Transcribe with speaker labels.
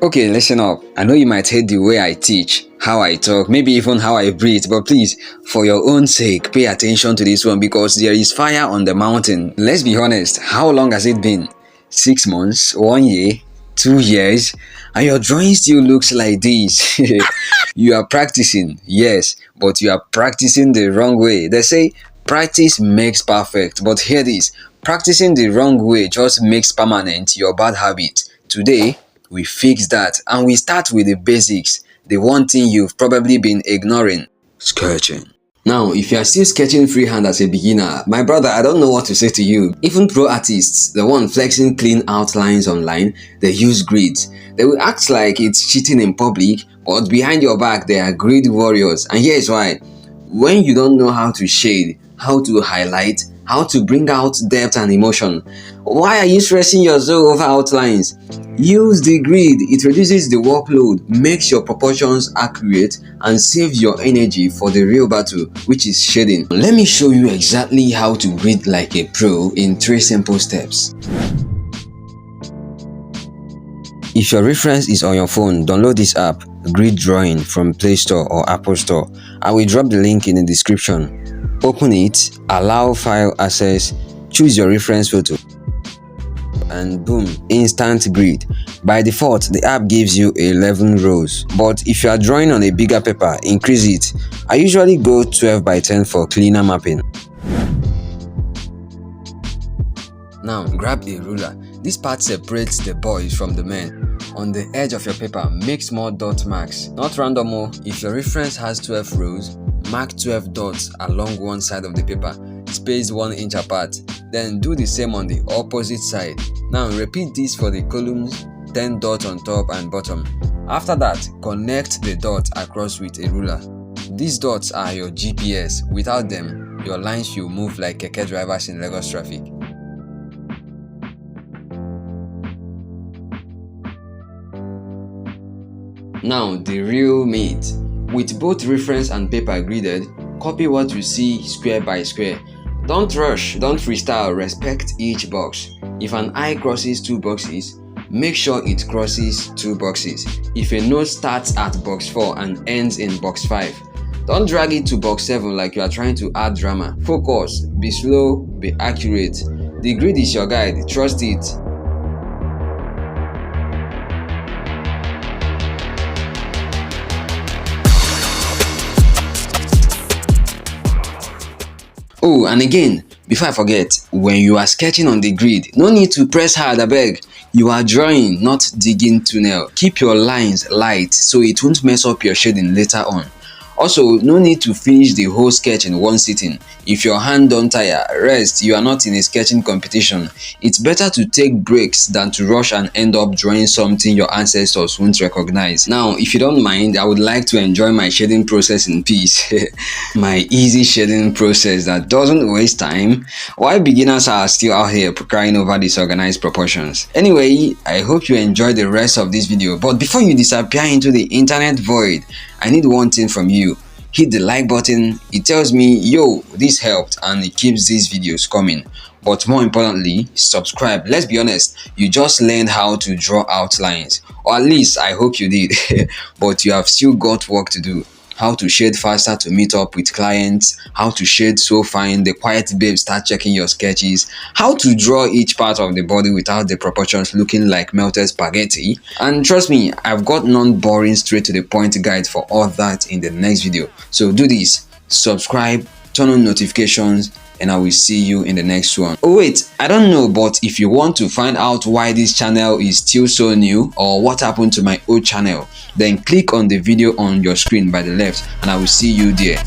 Speaker 1: Okay, listen up. I know you might hate the way I teach, how I talk, maybe even how I breathe, but please, for your own sake, pay attention to this one because there is fire on the mountain. Let's be honest, how long has it been? 6 months? 1 year? 2 years? And your drawing still looks like this. You are practicing, yes, but you are practicing the wrong way. They say practice makes perfect, but hear this, practicing the wrong way just makes permanent your bad habit. Today, we fix that and we start with the basics, the one thing you've probably been ignoring: sketching. Now, if you are still sketching freehand as a beginner, my brother, I don't know what to say to you. Even pro artists, the one flexing clean outlines online, they use grids. They will act like it's cheating in public, but behind your back they are grid warriors. And here's why. When you don't know how to shade, how to highlight, how to bring out depth and emotion, why are you stressing yourself over outlines? Use the grid. It reduces the workload, makes your proportions accurate, and saves your energy for the real battle, which is shading. Let me show you exactly how to grid like a pro in 3 simple steps. If your reference is on your phone, download this app, Grid Drawing, from Play Store or Apple Store. I will drop the link in the description. Open it, allow file access, choose your reference photo, and boom, instant grid. By default, the app gives you 11 rows, but if you are drawing on a bigger paper, increase it. I usually go 12 by 10 for cleaner mapping. Now grab a ruler. This part separates the boys from the men. On the edge of your paper, make small dot marks, not random. If your reference has 12 rows, mark 12 dots along one side of the paper, spaced 1 inch apart. Then do the same on the opposite side. Now repeat this for the columns, 10 dots on top and bottom. After that, connect the dots across with a ruler. These dots are your GPS. Without them, your lines will move like keke drivers in Lagos traffic. Now the real meat. With both reference and paper gridded, copy what you see square by square. Don't rush, don't freestyle, respect each box. If an eye crosses 2 boxes, make sure it crosses 2 boxes. If a note starts at box 4 and ends in box 5, don't drag it to box 7 like you are trying to add drama. Focus, be slow, be accurate. The grid is your guide, trust it. Oh, and again, before I forget, when you are sketching on the grid, no need to press hard, abeg. You are drawing, not digging tunnel. Keep your lines light so it won't mess up your shading later on. Also, no need to finish the whole sketch in one sitting. If your hand don't tire, rest. You are not in a sketching competition. It's better to take breaks than to rush and end up drawing something your ancestors won't recognize. Now, if you don't mind, I would like to enjoy my shading process in peace. My easy shading process that doesn't waste time, while beginners are still out here crying over disorganized proportions. Anyway, I hope you enjoy the rest of this video, but before you disappear into the internet void, I need one thing from you. Hit the like button. It tells me, yo, this helped, and it keeps these videos coming. But more importantly, subscribe. Let's be honest, you just learned how to draw outlines, or at least I hope you did. But you have still got work to do. How to shade faster to meet up with clients, how to shade so fine the quiet babes start checking your sketches, how to draw each part of the body without the proportions looking like melted spaghetti. And trust me, I've got non-boring, straight to the point guide for all that in the next video. So do this, subscribe, turn on notifications, and I will see you in the next one. Oh wait, I don't know, but if you want to find out why this channel is still so new or what happened to my old channel, then click on the video on your screen by the left and I will see you there.